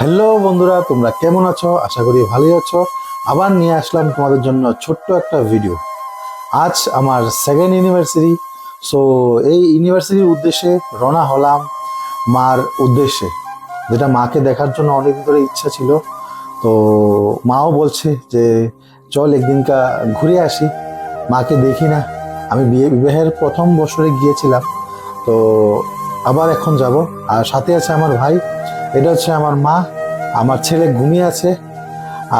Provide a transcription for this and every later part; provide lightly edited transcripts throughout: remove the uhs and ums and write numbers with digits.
Hello বন্ধুরা, তোমরা কেমন আছো? আশা করি ভালোই আছো। আবার নিয়ে আসলাম তোমাদের জন্য ছোট্ট একটা ভিডিও। আজ আমার সেকেন্ড ইউনিভার্সিটি। সো এই ইউনিভার্সিটির উদ্দেশ্যে রওনা হলাম মার উদ্দেশ্যে, যেটা মাকে দেখার জন্য অনেকদিন ধরে ইচ্ছা ছিল। তো মাও বলছে যে চল একদিনকা ঘুরে আসি, মাকে দেখি না। আমি বিবাহের প্রথম বছরে গিয়েছিলাম, তো আবার এখন যাব। আর সাথে আছে আমার ভাই, এটা হচ্ছে আমার মা, আমার ছেলে ঘুমিয়ে আছে,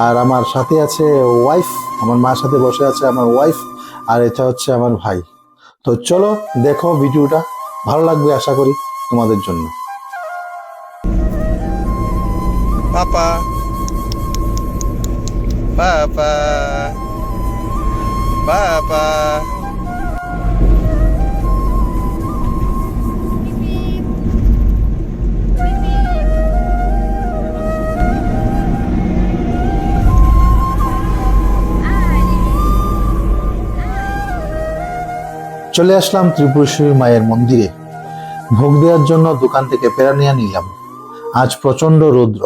আর আমার সাথে আছে ওয়াইফ, আমার মার সাথে বসে আছে আমার ওয়াইফ, আর এটা হচ্ছে আমার ভাই। তো চলো দেখো ভিডিওটা, ভালো লাগবে আশা করি তোমাদের জন্য। পাপা পাপা পাপা চলে আসলাম ত্রিপুরেশ্বরী মায়ের মন্দিরে। ভোগ দেওয়ার জন্য দোকান থেকে পেড়া নিয়ে নিলাম। আজ প্রচন্ড রৌদ্র।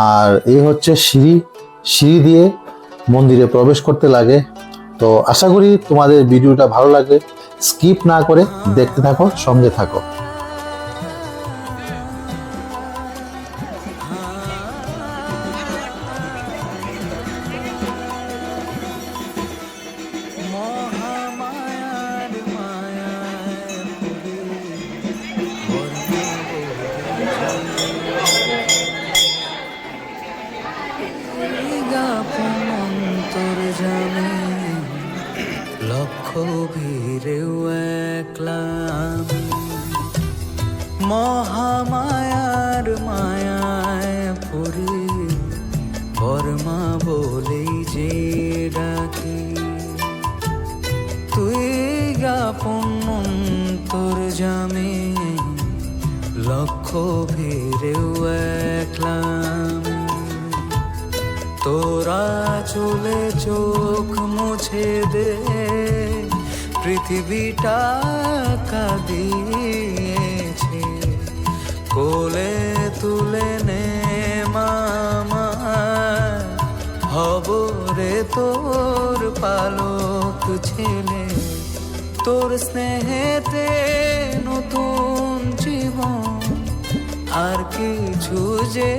আর এই হচ্ছে সিঁড়ি, সিঁড়ি দিয়ে মন্দিরে প্রবেশ করতে লাগে। তো আশা করি তোমাদের ভিডিওটা ভালো লাগবে, স্কিপ না করে দেখতে থাকো, সঙ্গে থাকো। লক্ষ ভিড়েও একলা আমি, মহামায়ার মায়ায় পড়ি, বর্মা বলেই যে ডাকি। তুই আপন অন্তর জামে, লক্ষ ভিড়েও একলা আমি। তোরা চলে চোখ মুছে দে, পৃথিবীটা কাঁদিয়েছে, কোলে তুলে নে মামা, হব রে তোর পালক ছেলে। তোর স্নেহেতে নতুন জীবন, আর কিছু যে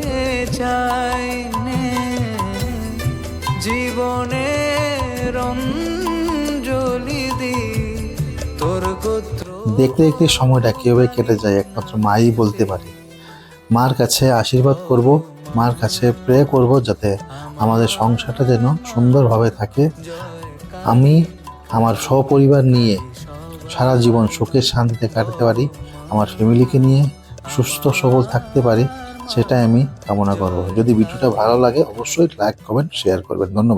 চাই নে, জীবনের অঞ্জলি দি তোর গোত্র। দেখতে দেখতে সময়টা কিভাবে কেটে যায় একমাত্র মাই বলতে পারে। মার কাছে আশীর্বাদ করব, মার কাছে প্রে করব যাতে আমাদের সংসারটা যেন সুন্দরভাবে থাকে। আমি আমার সপরিবার নিয়ে সারা জীবন সুখে শান্তিতে কাটাতে পারি, আমার ফ্যামিলিকে নিয়ে সুস্থ সবল থাকতে পারি, সেটাই আমি কামনা করব। যদি ভিডিওটা ভালো লাগে অবশ্যই লাইক, কমেন্ট, শেয়ার করবেন। ধন্যবাদ।